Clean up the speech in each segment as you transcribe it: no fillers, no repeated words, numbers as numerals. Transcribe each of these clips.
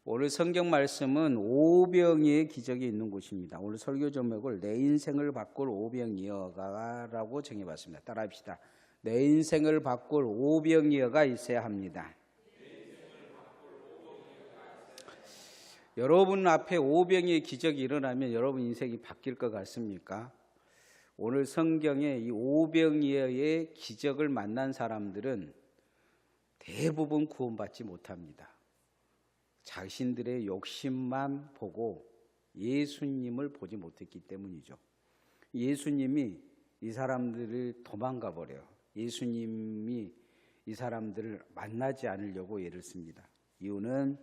오늘 성경 말씀은 오병이의 기적이 있는 곳입니다. 오늘 설교 제목을 내 인생을 바꿀 오병이어가라고 정해봤습니다. 따라합시다. 내 인생을 바꿀 오병이어가 있어야 합니다. 여러분 앞에 오병이의 기적이 일어나면 여러분 인생이 바뀔 것 같습니까? 오늘 성경에 이 오병이어의 기적을 만난 사람들은 대부분 구원받지 못합니다. 자신들의 욕심만 보고 예수님을 보지 못했기 때문이죠. 예수님이 이 사람들을 도망가 버려요. 예수님이 이 사람들을 만나지 않으려고 애를 씁니다. 이유는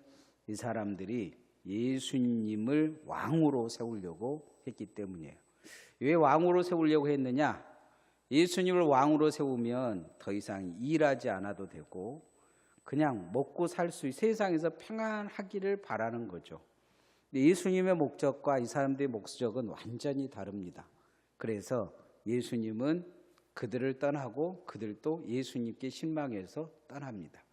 이 사람들이 예수님을 왕으로 세우려고 했기 때문이에요. 왜 왕으로 세우려고 했느냐? 예수님을 왕으로 세우면 더 이상 일하지 않아도 되고 그냥 먹고 살 수 세상에서 평안하기를 바라는 거죠. 예수님의 목적과 이 사람들의 목적은 완전히 다릅니다. 그래서 예수님은 그들을 떠나고 그들도 예수님께 실망해서 떠납니다.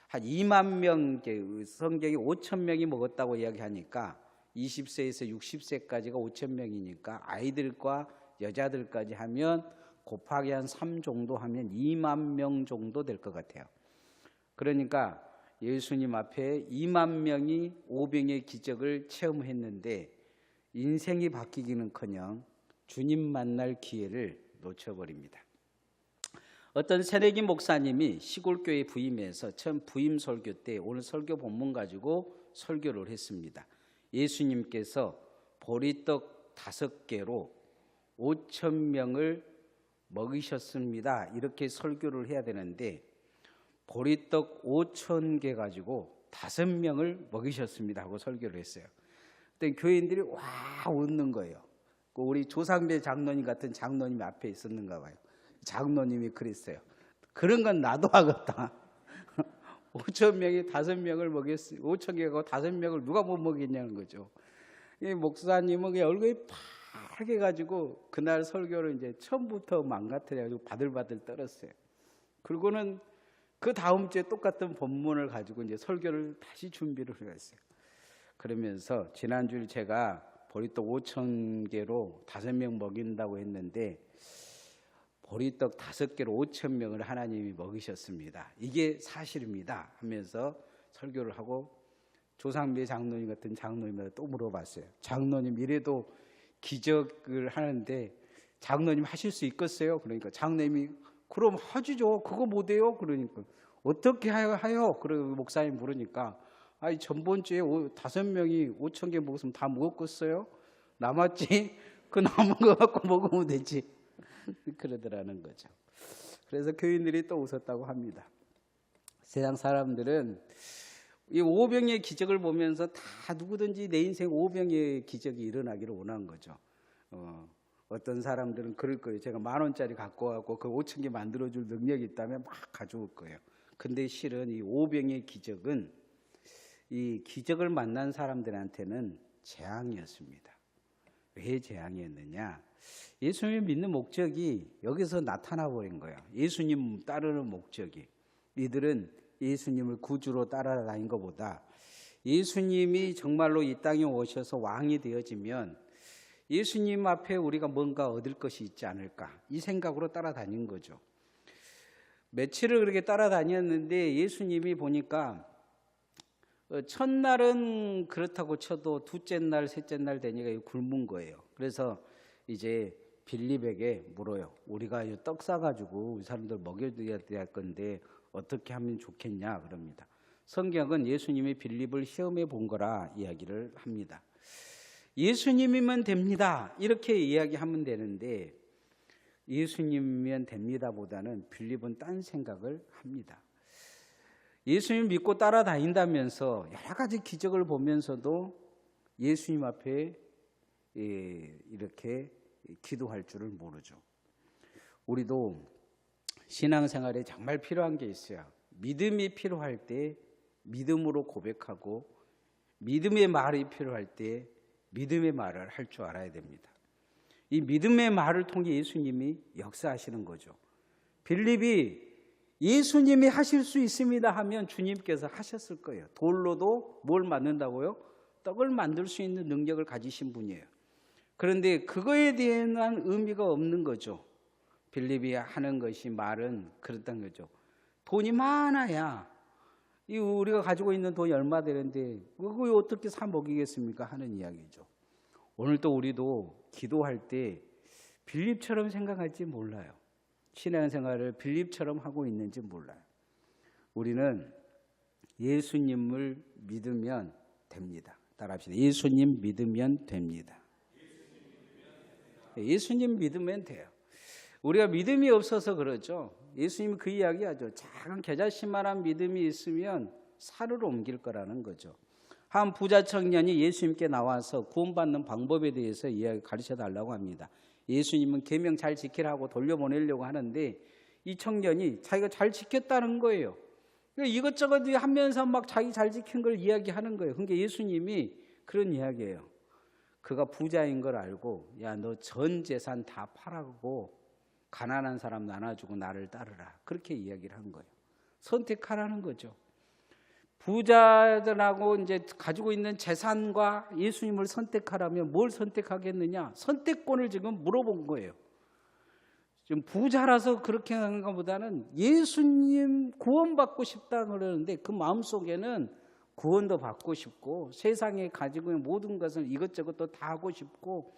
한 2만 명, 성경이 5천 명이 먹었다고 이야기하니까 20세에서 60세까지가 5천 명이니까 아이들과 여자들까지 하면 곱하기 한 3 정도 하면 2만 명 정도 될 것 같아요. 그러니까 예수님 앞에 2만 명이 오병의 기적을 체험했는데 인생이 바뀌기는커녕 주님 만날 기회를 놓쳐버립니다. 어떤 새내기 목사님이 시골교회 부임해서 처음 부임 설교 때 오늘 설교 본문 가지고 설교를 했습니다. 예수님께서 보리떡 5개로 5천 명을 먹이셨습니다. 이렇게 설교를 해야 되는데 보리떡 5,000개 가지고 5명을 먹이셨습니다 하고 설교를 했어요. 그때 교인들이 와 웃는 거예요. 우리 조상배 장로님 같은 장로님이 앞에 있었는가 봐요. 장로님이 그랬어요. 그런 건 나도 하겠다. 5,000명이 5명을 먹였어요. 5,000개가 5명을 누가 못 먹였냐는 거죠. 이 목사님은 얼굴이 파랗게 가지고 그날 설교를 이제 처음부터 망가뜨려가지고 바들바들 떨었어요. 그리고는 그 다음 주에 똑같은 본문을 가지고 이제 설교를 다시 준비를 했어요. 그러면서 지난주에 제가 보리떡 5,000개로 5명 먹인다고 했는데 보리떡 5개로 5,000명을 하나님이 먹이셨습니다. 이게 사실입니다 하면서 설교를 하고 조상배 장로님 같은 장로님한테 또 물어봤어요. 장로님 이래도 기적을 하는데 장로님 하실 수 있겠어요? 그러니까 장로님이 그럼 하지죠. 그거 못해요. 그러니까 어떻게 하요? 그리고 목사님 부르니까 아니 전번 주에 5명이 5,000개 먹었으면 다 먹었겠어요? 남았지? 그 남은 거 갖고 먹으면 되지. 그러더라는 거죠. 그래서 교인들이 또 웃었다고 합니다. 세상 사람들은 이 오병의 기적을 보면서 다 누구든지 내 인생 오병의 기적이 일어나기를 원한 거죠. 어떤 사람들은 그럴 거예요. 제가 10,000원짜리 갖고 와서 그 5,000개 만들어줄 능력이 있다면 막 가져올 거예요. 근데 실은 이 오병의 기적은 이 기적을 만난 사람들한테는 재앙이었습니다. 왜 재앙이었느냐? 예수님을 믿는 목적이 여기서 나타나 버린 거예요. 예수님 따르는 목적이. 이들은 예수님을 구주로 따라다닌 것보다 예수님이 정말로 이 땅에 오셔서 왕이 되어지면 예수님 앞에 우리가 뭔가 얻을 것이 있지 않을까 이 생각으로 따라다닌 거죠. 며칠을 그렇게 따라다녔는데 예수님이 보니까 첫날은 그렇다고 쳐도 둘째 날, 셋째 날 되니까 굶은 거예요. 그래서 이제 빌립에게 물어요. 우리가 떡 싸가지고 우리 사람들 먹여줘야 될 건데 어떻게 하면 좋겠냐 그럽니다. 성경은 예수님이 빌립을 시험해 본 거라 이야기를 합니다. 예수님이면 됩니다 이렇게 이야기하면 되는데 예수님이면 됩니다 보다는 빌립은 딴 생각을 합니다. 예수님 믿고 따라다닌다면서 여러 가지 기적을 보면서도 예수님 앞에 이렇게 기도할 줄을 모르죠. 우리도 신앙생활에 정말 필요한 게 있어요. 믿음이 필요할 때 믿음으로 고백하고 믿음의 말이 필요할 때 믿음의 말을 할 줄 알아야 됩니다. 이 믿음의 말을 통해 예수님이 역사하시는 거죠. 빌립이 예수님이 하실 수 있습니다 하면 주님께서 하셨을 거예요. 돌로도 뭘 만든다고요? 떡을 만들 수 있는 능력을 가지신 분이에요. 그런데 그거에 대한 의미가 없는 거죠. 빌립이 하는 것이 말은 그렇다는 거죠. 돈이 많아야 이 우리가 가지고 있는 돈이 얼마 되는데 그거 어떻게 사 먹이겠습니까 하는 이야기죠. 오늘 또 우리도 기도할 때 빌립처럼 생각할지 몰라요. 신앙생활을 빌립처럼 하고 있는지 몰라요. 우리는 예수님을 믿으면 됩니다. 따라합시다. 예수님 믿으면 됩니다. 예수님 믿으면 돼요. 우리가 믿음이 없어서 그러죠. 예수님이 그 이야기하죠. 작은 겨자씨만한 믿음이 있으면 산으로 옮길 거라는 거죠. 한 부자 청년이 예수님께 나와서 구원받는 방법에 대해서 이야기 가르쳐 달라고 합니다. 예수님은 계명 잘 지키라고 돌려보내려고 하는데 이 청년이 자기가 잘 지켰다는 거예요. 이것저것 하면서 막 자기 잘 지킨 걸 이야기하는 거예요. 그러니까 예수님이 그런 이야기예요. 그가 부자인 걸 알고 야, 너 전 재산 다 팔아고 가난한 사람 나눠주고 나를 따르라. 그렇게 이야기를 한 거예요. 선택하라는 거죠. 부자들하고 이제 가지고 있는 재산과 예수님을 선택하라면 뭘 선택하겠느냐? 선택권을 지금 물어본 거예요. 지금 부자라서 그렇게 하는 것보다는 예수님 구원받고 싶다 그러는데 그 마음속에는 구원도 받고 싶고 세상에 가지고 있는 모든 것을 이것저것 다 하고 싶고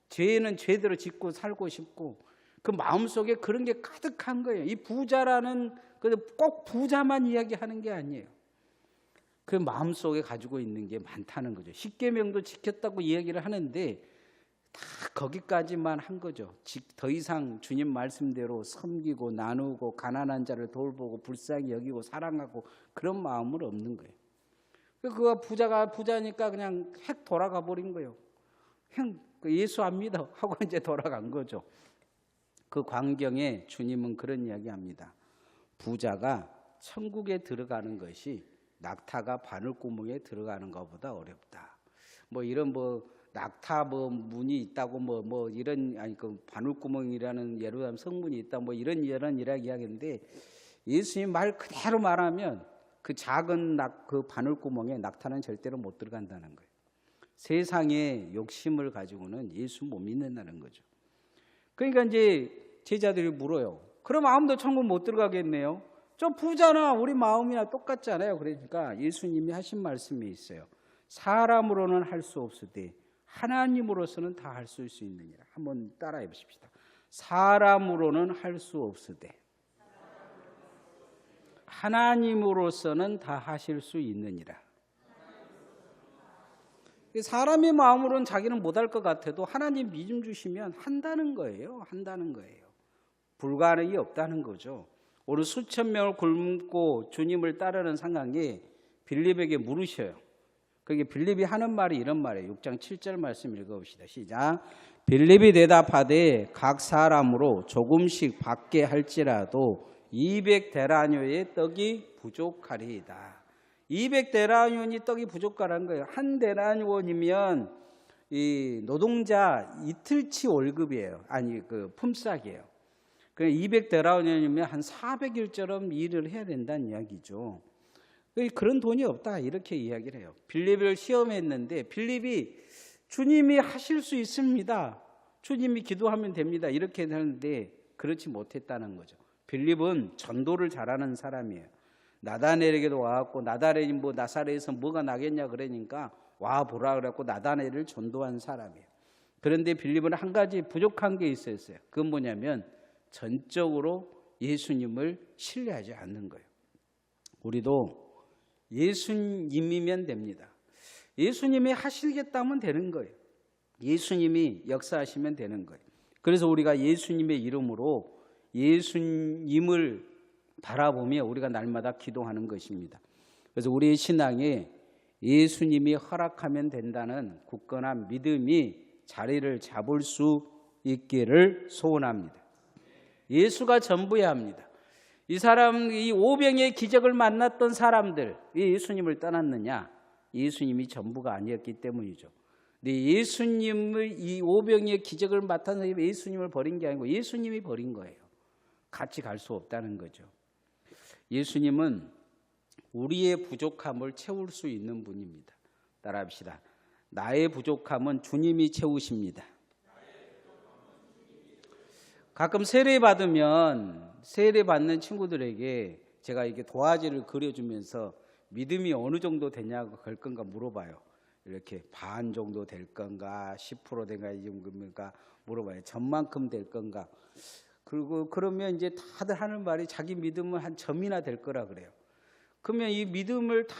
죄는 죄대로 짓고 살고 싶고 그 마음속에 그런 게 가득한 거예요. 이 부자라는 꼭 부자만 이야기하는 게 아니에요. 그 마음속에 가지고 있는 게 많다는 거죠. 십계명도 지켰다고 이야기를 하는데 다 거기까지만 한 거죠. 더 이상 주님 말씀대로 섬기고 나누고 가난한 자를 돌보고 불쌍히 여기고 사랑하고 그런 마음은 없는 거예요. 그가 부자니까 그냥 핵 돌아가 버린 거예요. 그냥 예수 안 믿어 하고 이제 돌아간 거죠. 그 광경에 주님은 그런 이야기합니다. 부자가 천국에 들어가는 것이 낙타가 바늘구멍에 들어가는 것보다 어렵다. 이런 낙타 문이 있다고 이런 그 바늘구멍이라는 예루살렘 성문이 있다 이런 이야기하는데 예수님 말 그대로 말하면 그 작은 그 바늘구멍에 낙타는 절대로 못 들어간다는 거예요. 세상의 욕심을 가지고는 예수 못 믿는다는 거죠. 그러니까 이제 제자들이 물어요. 그럼 아무도 천국 못 들어가겠네요. 저 부자나 우리 마음이나 똑같잖아요. 그러니까 예수님이 하신 말씀이 있어요. 사람으로는 할 수 없으되 하나님으로서는 다 할 수 있느니라. 한번 따라해 보십시다. 사람으로는 할 수 없으되 하나님으로서는 다 하실 수 있느니라. 사람의 마음으로는 자기는 못할 것 같아도 하나님 믿음 주시면 한다는 거예요. 한다는 거예요. 불가능이 없다는 거죠. 오늘 수천 명을 굶고 주님을 따르는 상황에 빌립에게 물으셔요. 그게 빌립이 하는 말이 이런 말이에요. 6장 7절 말씀 읽어봅시다. 시작. 빌립이 대답하되 각 사람으로 조금씩 받게 할지라도 200데나리온의 떡이 부족하리이다. 200데나리온이 떡이 부족하라는 거예요. 한 데나리온이면 이 노동자 이틀치 월급이에요. 아니 그 품삯이에요. 그 200데나리온이면 한 400일처럼 일을 해야 된다는 이야기죠. 그런 돈이 없다 이렇게 이야기를 해요. 빌립을 시험했는데 빌립이 주님이 하실 수 있습니다. 주님이 기도하면 됩니다. 이렇게 하는데 그렇지 못했다는 거죠. 빌립은 전도를 잘하는 사람이에요. 나다넬에게도 와갖고 나다넬이 나사렛에서 뭐가 나겠냐 그러니까 와보라 그래갖고 나다넬을 전도한 사람이에요. 그런데 빌립은 한 가지 부족한 게 있었어요. 그건 뭐냐면 전적으로 예수님을 신뢰하지 않는 거예요. 우리도 예수님이면 됩니다. 예수님이 하시겠다면 되는 거예요. 예수님이 역사하시면 되는 거예요. 그래서 우리가 예수님의 이름으로 예수님을 바라보며 우리가 날마다 기도하는 것입니다. 그래서 우리의 신앙에 예수님이 허락하면 된다는 굳건한 믿음이 자리를 잡을 수 있기를 소원합니다. 예수가 전부여야 합니다. 이 5병의 기적을 만났던 사람들, 왜 예수님을 떠났느냐? 예수님이 전부가 아니었기 때문이죠. 근데 예수님을 이 5병의 기적을 맡은 사람이 예수님을 버린 게 아니고 예수님이 버린 거예요. 같이 갈 수 없다는 거죠. 예수님은 우리의 부족함을 채울 수 있는 분입니다. 따라합시다. 나의 부족함은 주님이 채우십니다. 가끔 세례 받는 친구들에게 제가 이게 도화지를 그려주면서 믿음이 어느 정도 되냐고 걸 건가 물어봐요. 이렇게 반 정도 될 건가, 10% 된가, 이 정도인가 물어봐요. 전만큼 될 건가. 그리고 그러면 이제 다들 하는 말이 자기 믿음은 한 점이나 될 거라 그래요. 그러면 이 믿음을 다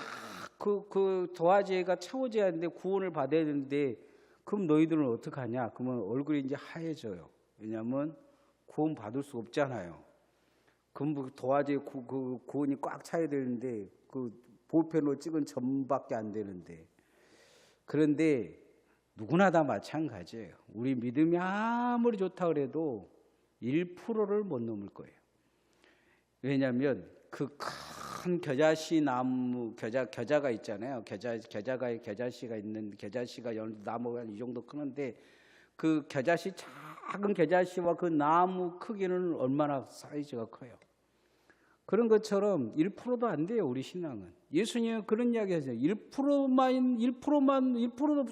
그 도화지가 채워져야 하는데, 구원을 받아야 되는데, 그럼 너희들은 어떻게 하냐? 그러면 얼굴이 이제 하얘져요. 왜냐하면 구원 받을 수 없잖아요. 그럼 도화지에 구원이 꽉 차야 되는데, 그 볼펜으로 찍은 점밖에 안 되는데. 그런데 누구나 다 마찬가지예요. 우리 믿음이 아무리 좋다 그래도 1%를 못 넘을 거예요. 왜냐하면 그 큰 겨자씨 나무, 겨자가 있잖아요. 겨자씨가 있는, 겨자씨가 나무가 이 정도 크는데, 그 작은 겨자씨와 그 나무 크기는 얼마나 사이즈가 커요. 그런 것처럼 1%도 안 돼요, 우리 신앙은. 예수님은 그런 이야기 하세요. 1%도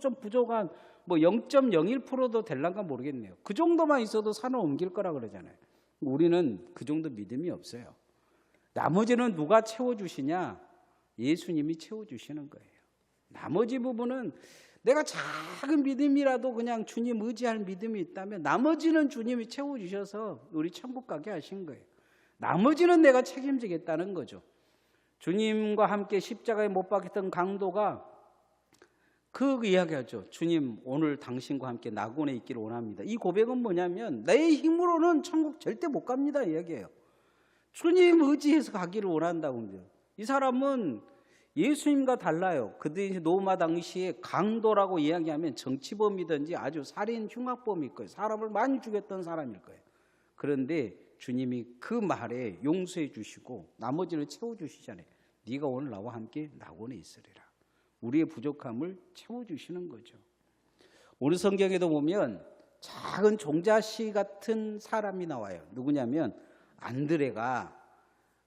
좀 부족한, 뭐 0.01%도 될란가 모르겠네요. 그 정도만 있어도 산을 옮길 거라 그러잖아요. 우리는 그 정도 믿음이 없어요. 나머지는 누가 채워주시냐? 예수님이 채워주시는 거예요. 나머지 부분은 내가 작은 믿음이라도 그냥 주님 의지할 믿음이 있다면 나머지는 주님이 채워주셔서 우리 천국 가게 하신 거예요. 나머지는 내가 책임지겠다는 거죠. 주님과 함께 십자가에 못 박혔던 강도가 그 이야기하죠. 주님, 오늘 당신과 함께 낙원에 있기를 원합니다. 이 고백은 뭐냐면 내 힘으로는 천국 절대 못 갑니다 이야기예요. 주님 의지해서 가기를 원한다고 합니다. 이 사람은 예수님과 달라요. 그들이 로마 당시에 강도라고 이야기하면 정치범이든지 아주 살인 흉악범일 거예요. 사람을 많이 죽였던 사람일 거예요. 그런데 주님이 그 말에 용서해 주시고 나머지를 채워주시잖아요. 네가 오늘 나와 함께 낙원에 있으리라. 우리의 부족함을 채워주시는 거죠. 오늘 성경에도 보면 작은 종자씨 같은 사람이 나와요. 누구냐면 안드레가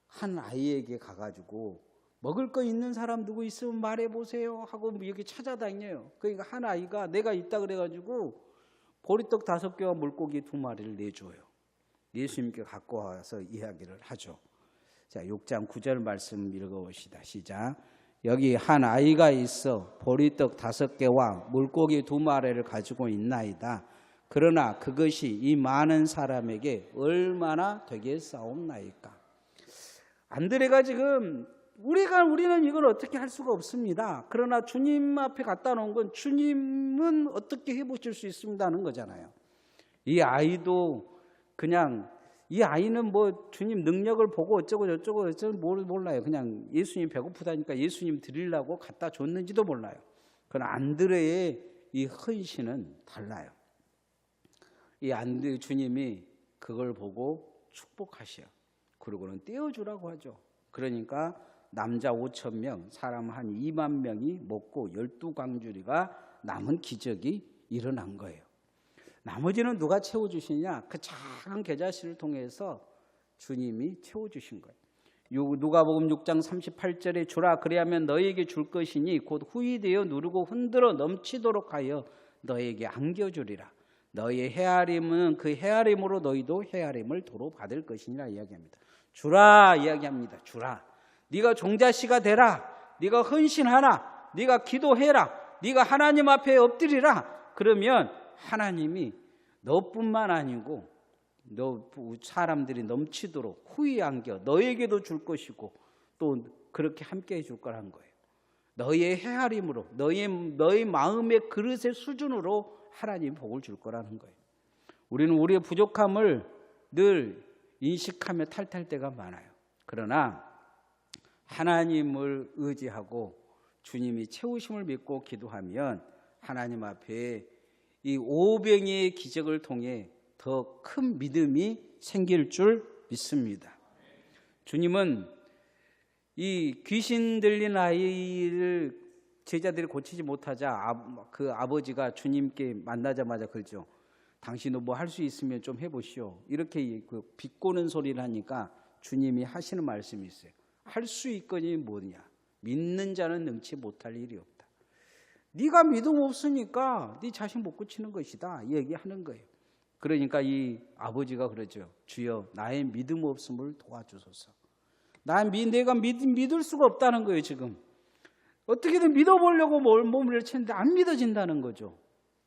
한 아이에게 가가지고 먹을 거 있는 사람 누구 있으면 말해보세요 하고 여기 찾아다녀요. 그러니까 한 아이가 내가 있다 그래가지고 보리떡 5개와 물고기 2마리를 내줘요. 예수님께 갖고 와서 이야기를 하죠. 자, 6장 9절 말씀 읽어봅시다. 시작. 여기 한 아이가 있어 보리떡 5개와 물고기 2마리를 가지고 있나이다. 그러나 그것이 이 많은 사람에게 얼마나 되겠사옵나이까. 안드레가 지금 우리는 이걸 어떻게 할 수가 없습니다. 그러나 주님 앞에 갖다 놓은 건 주님은 어떻게 해보실 수 있습니다 하는 거잖아요. 이 아이도 그냥 이 아이는 뭐 주님 능력을 보고 어쩌고 저쩌고 몰라요. 그냥 예수님 배고프다니까 예수님 드리려고 갖다 줬는지도 몰라요. 그러나 안드레의 이 헌신은 달라요. 이 안드레 주님이 그걸 보고 축복하셔. 그러고는 떼어주라고 하죠. 그러니까 남자 5,000명, 사람 한 2만 명이 먹고 12광주리가 남은 기적이 일어난 거예요. 나머지는 누가 채워주시냐? 그 작은 겨자씨를 통해서 주님이 채워주신 거예요. 누가복음 6장 38절에 주라 그리하면 너에게 줄 것이니 곧 후히 되어 누르고 흔들어 넘치도록 하여 너에게 안겨주리라. 너의 헤아림은 그 헤아림으로 너희도 헤아림을 도로 받을 것이니라 이야기합니다. 주라 이야기합니다. 주라. 네가 종자씨가 되라. 네가 헌신하라. 네가 기도해라. 네가 하나님 앞에 엎드리라. 그러면 하나님이 너뿐만 아니고 너 사람들이 넘치도록 후히 안겨 너에게도 줄 것이고 또 그렇게 함께 해줄 거라는 거예요. 너의 헤아림으로 너의 마음의 그릇의 수준으로 하나님 복을 줄 거라는 거예요. 우리는 우리의 부족함을 늘 인식하며 탈탈 때가 많아요. 그러나 하나님을 의지하고 주님이 채우심을 믿고 기도하면 하나님 앞에 이 오병이의 기적을 통해 더 큰 믿음이 생길 줄 믿습니다. 주님은 이 귀신 들린 아이를 제자들이 고치지 못하자 그 아버지가 주님께 만나자마자 그러죠. 당신도 뭐 할 수 있으면 좀 해보시오. 이렇게 그 비꼬는 소리를 하니까 주님이 하시는 말씀이 있어요. 할 수 있거니 뭐냐. 믿는 자는 능치 못할 일이 없다. 네가 믿음 없으니까 네 자식 못 고치는 것이다 얘기하는 거예요. 그러니까 이 아버지가 그러죠. 주여 나의 믿음 없음을 도와주소서. 내가 믿을 수가 없다는 거예요. 지금 어떻게든 믿어보려고 몸을 치는데 안 믿어진다는 거죠.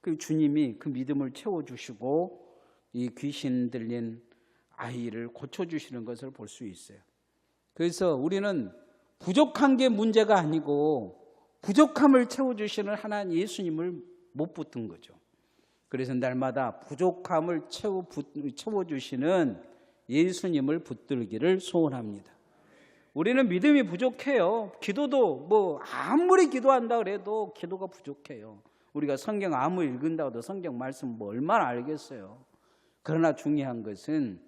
그 주님이 그 믿음을 채워주시고 이 귀신 들린 아이를 고쳐주시는 것을 볼 수 있어요. 그래서 우리는 부족한 게 문제가 아니고 부족함을 채워주시는 하나님 예수님을 못 붙든 거죠. 그래서 날마다 부족함을 채워주시는 예수님을 붙들기를 소원합니다. 우리는 믿음이 부족해요. 기도도 뭐 아무리 기도한다 그래도 기도가 부족해요. 우리가 성경 아무리 읽은다고 해도 성경 말씀 뭐 얼마나 알겠어요. 그러나 중요한 것은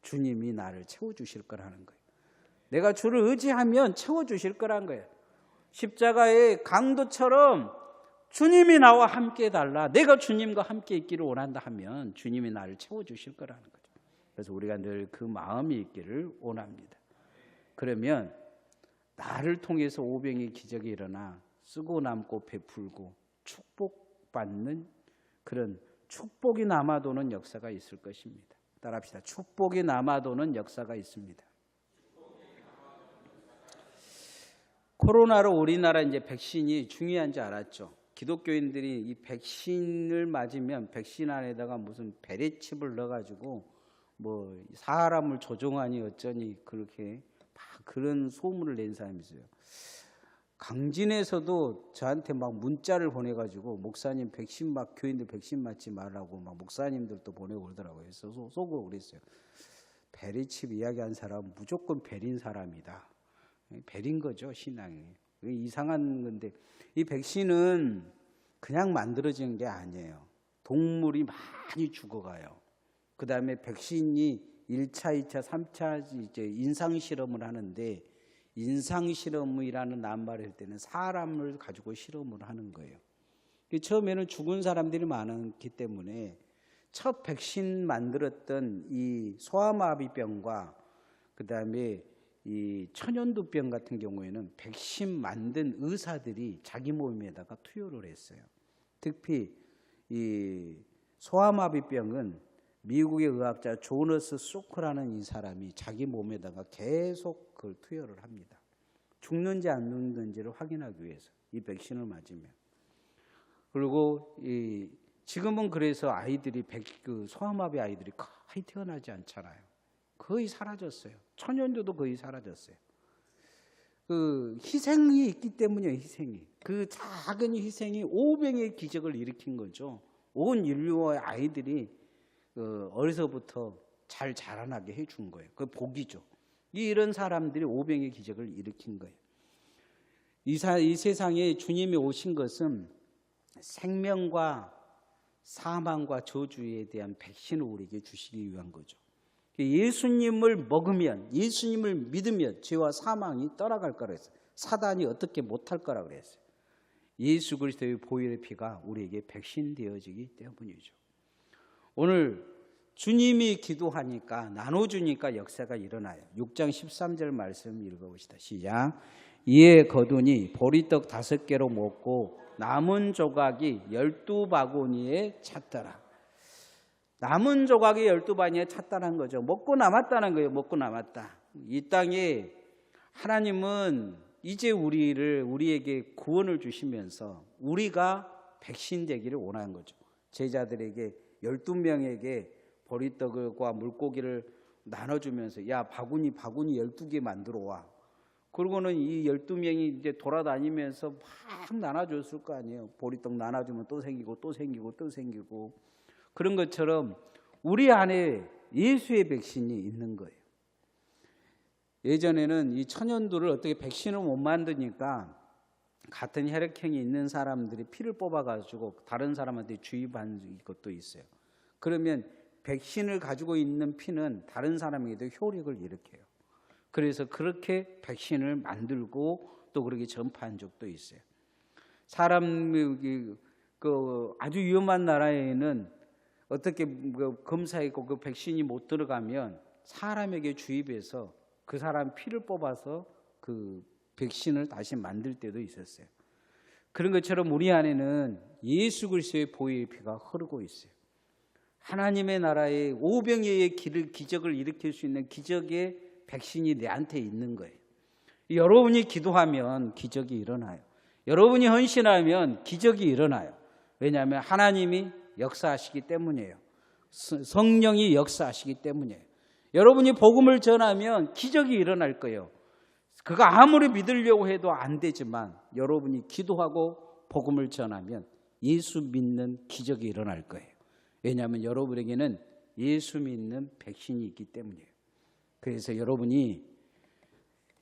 주님이 나를 채워주실 거라는 거예요. 내가 주를 의지하면 채워주실 거라는 거예요. 십자가의 강도처럼 주님이 나와 함께 해달라. 내가 주님과 함께 있기를 원한다 하면 주님이 나를 채워주실 거라는 거죠. 그래서 우리가 늘 그 마음이 있기를 원합니다. 그러면 나를 통해서 오병의 기적이 일어나 쓰고 남고 베풀고 축복받는 그런 축복이 남아도는 역사가 있을 것입니다. 따라합시다. 축복이 남아도는 역사가 있습니다. 코로나로 우리나라 이제 백신이 중요한지 알았죠. 기독교인들이 이 백신을 맞으면 백신 안에다가 무슨 베레칩을 넣어가지고 뭐 사람을 조종하니 어쩌니 그렇게 막 그런 소문을 낸 사람이 있어요. 강진에서도 저한테 막 문자를 보내가지고 목사님 백신 막 교인들 백신 맞지 말라고 막 목사님들도 보내고 그러더라고요. 그래서 속으로 그랬어요. 베레칩 이야기한 사람은 무조건 베린 사람이다. 베린 거죠, 신앙이. 이상한 건데 이 백신은 그냥 만들어지는 게 아니에요. 동물이 많이 죽어가요. 그 다음에 백신이 1차, 2차, 3차 이제 인상실험을 하는데 인상실험이라는 낱말을 할 때는 사람을 가지고 실험을 하는 거예요. 처음에는 죽은 사람들이 많았기 때문에 첫 백신 만들었던 이 소아마비병과 그 다음에 이 천연두병 같은 경우에는 백신 만든 의사들이 자기 몸에다가 투여를 했어요. 특히 이 소아마비병은 미국의 의학자 조너스 소크라는 이 사람이 자기 몸에다가 계속 그걸 투여를 합니다. 죽는지 안 죽는지를 확인하기 위해서 이 백신을 맞으면. 그리고 지금은 그래서 아이들이 그 소아마비 아이들이 거의 태어나지 않잖아요. 거의 사라졌어요. 천연두도 거의 사라졌어요. 그 희생이 있기 때문이에요. 희생이. 그 작은 희생이 오병의 기적을 일으킨 거죠. 온 인류의 아이들이 어려서부터 잘 자라나게 해준 거예요. 그 복이죠. 이런 사람들이 오병의 기적을 일으킨 거예요. 이 세상에 주님이 오신 것은 생명과 사망과 저주에 대한 백신을 우리에게 주시기 위한 거죠. 예수님을 먹으면, 예수님을 믿으면 죄와 사망이 떠나갈 거라 했어요. 사단이 어떻게 못할 거라 그랬어요. 예수 그리스도의 보혈의 피가 우리에게 백신 되어지기 때문이죠. 오늘 주님이 기도하니까 나눠주니까 역사가 일어나요. 6장 13절 말씀 읽어봅시다. 시작. 이에 거두니 보리떡 5개로 먹고 남은 조각이 12바구니에 찼더라. 남은 조각이 12바구니에 찼다는 거죠. 먹고 남았다는 거예요. 먹고 남았다. 이 땅에 하나님은 이제 우리에게 구원을 주시면서 우리가 백신 되기를 원하는 거죠. 제자들에게 12명에게 보리떡과 물고기를 나눠주면서 야 바구니 12개 만들어 와. 그러고는 이 12명이 이제 돌아다니면서 막 나눠줬을 거 아니에요. 보리떡 나눠주면 또 생기고 또 생기고 또 생기고. 그런 것처럼 우리 안에 예수의 백신이 있는 거예요. 예전에는 이 천연두를 어떻게 백신을 못 만드니까 같은 혈액형이 있는 사람들이 피를 뽑아가지고 다른 사람한테 주입한 것도 있어요. 그러면 백신을 가지고 있는 피는 다른 사람에게도 효력을 일으켜요. 그래서 그렇게 백신을 만들고 또 그렇게 전파한 적도 있어요. 아주 위험한 나라에는 어떻게 검사했고 그 백신이 못 들어가면 사람에게 주입해서 그 사람 피를 뽑아서 그 백신을 다시 만들 때도 있었어요. 그런 것처럼 우리 안에는 예수 그리스도의 보혈의 피가 흐르고 있어요. 하나님의 나라의 오병이어의 기적을 일으킬 수 있는 기적의 백신이 내한테 있는 거예요. 여러분이 기도하면 기적이 일어나요. 여러분이 헌신하면 기적이 일어나요. 왜냐하면 하나님이 역사하시기 때문이에요. 성령이 역사하시기 때문이에요. 여러분이 복음을 전하면 기적이 일어날 거예요. 그거 아무리 믿으려고 해도 안 되지만 여러분이 기도하고 복음을 전하면 예수 믿는 기적이 일어날 거예요. 왜냐하면 여러분에게는 예수 믿는 백신이 있기 때문이에요. 그래서 여러분이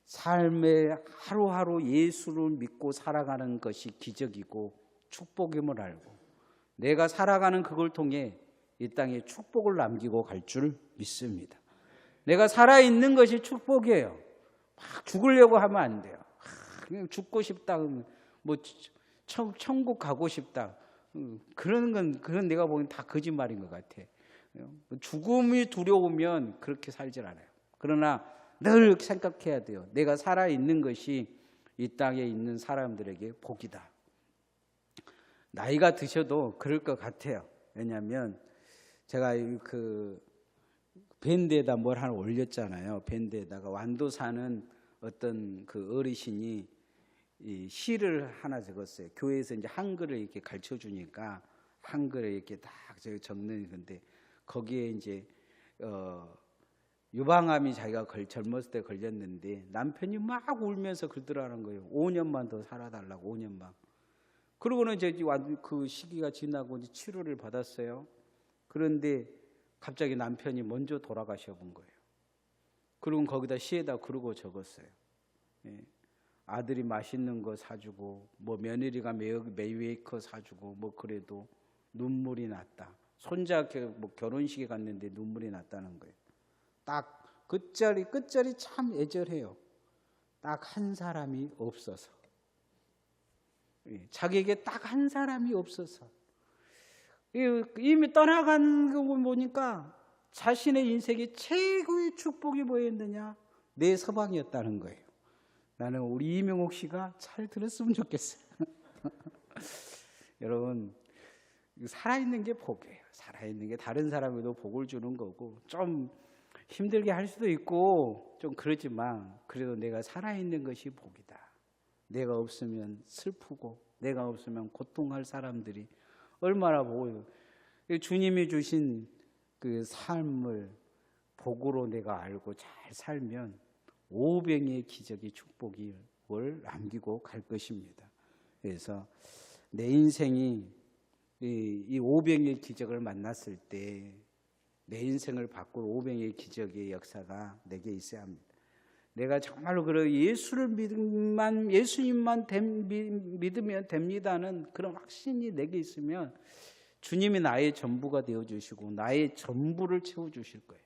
삶의 하루하루 예수를 믿고 살아가는 것이 기적이고 축복임을 알고 내가 살아가는 그걸 통해 이 땅에 축복을 남기고 갈 줄 믿습니다. 내가 살아있는 것이 축복이에요. 막 죽으려고 하면 안 돼요. 그냥 죽고 싶다, 뭐 천국 가고 싶다. 그건 내가 보기엔 다 거짓말인 것 같아. 죽음이 두려우면 그렇게 살질 않아요. 그러나 늘 생각해야 돼요. 내가 살아있는 것이 이 땅에 있는 사람들에게 복이다. 나이가 드셔도 그럴 것 같아요. 왜냐하면 제가 그 밴드에다 뭘 하나 올렸잖아요. 밴드에다가 완도 사는 어떤 그 어르신이 이 시를 하나 적었어요. 교회에서 이제 한글을 이렇게 가르쳐 주니까 한글에 이렇게 딱 적는 건데 거기에 이제 유방암이 자기가 젊었을 때 걸렸는데 남편이 막 울면서 그러더라는 거예요. 5년만 더 살아달라고 5년만. 그러고는 이제 그 시기가 지나고 이제 치료를 받았어요. 그런데 갑자기 남편이 먼저 돌아가셔 본 거예요. 그리고 거기다 시에다 그러고 적었어요. 예. 아들이 맛있는 거 사주고 뭐 며느리가 메이웨이커 사주고 뭐 그래도 눈물이 났다. 손자 뭐 결혼식에 갔는데 눈물이 났다는 거예요. 딱 끝자리 참 애절해요. 딱 한 사람이 없어서. 예. 자기에게 딱 한 사람이 없어서. 이미 떠나간 거 보니까 자신의 인생의 최고의 축복이 뭐였느냐? 내 서방이었다는 거예요. 나는 우리 이명옥 씨가 잘 들었으면 좋겠어요. 여러분, 살아있는 게 복이에요. 살아있는 게 다른 사람에도 복을 주는 거고 좀 힘들게 할 수도 있고 좀 그러지만 그래도 내가 살아있는 것이 복이다. 내가 없으면 슬프고 내가 없으면 고통할 사람들이 얼마나 보고 주님이 주신 그 삶을 복으로 내가 알고 잘 살면 오병이의 기적이 축복을 남기고 갈 것입니다. 그래서 내 인생이 이 오병이의 기적을 만났을 때 내 인생을 바꿀 오병이의 기적의 역사가 내게 있어야 합니다. 내가 정말로 예수님만 믿으면 됩니다는 그런 확신이 내게 있으면 주님이 나의 전부가 되어주시고 나의 전부를 채워주실 거예요.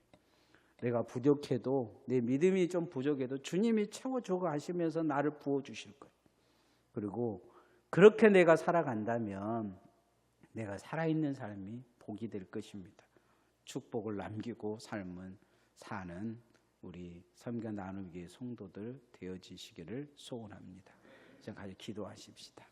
내가 부족해도 내 믿음이 좀 부족해도 주님이 채워줘 가시면서 나를 부어주실 거예요. 그리고 그렇게 내가 살아간다면 내가 살아있는 삶이 복이 될 것입니다. 축복을 남기고 삶은 사는 우리 섬겨 나누기의 성도들 되어지시기를 소원합니다. 지금까지 기도하십시다.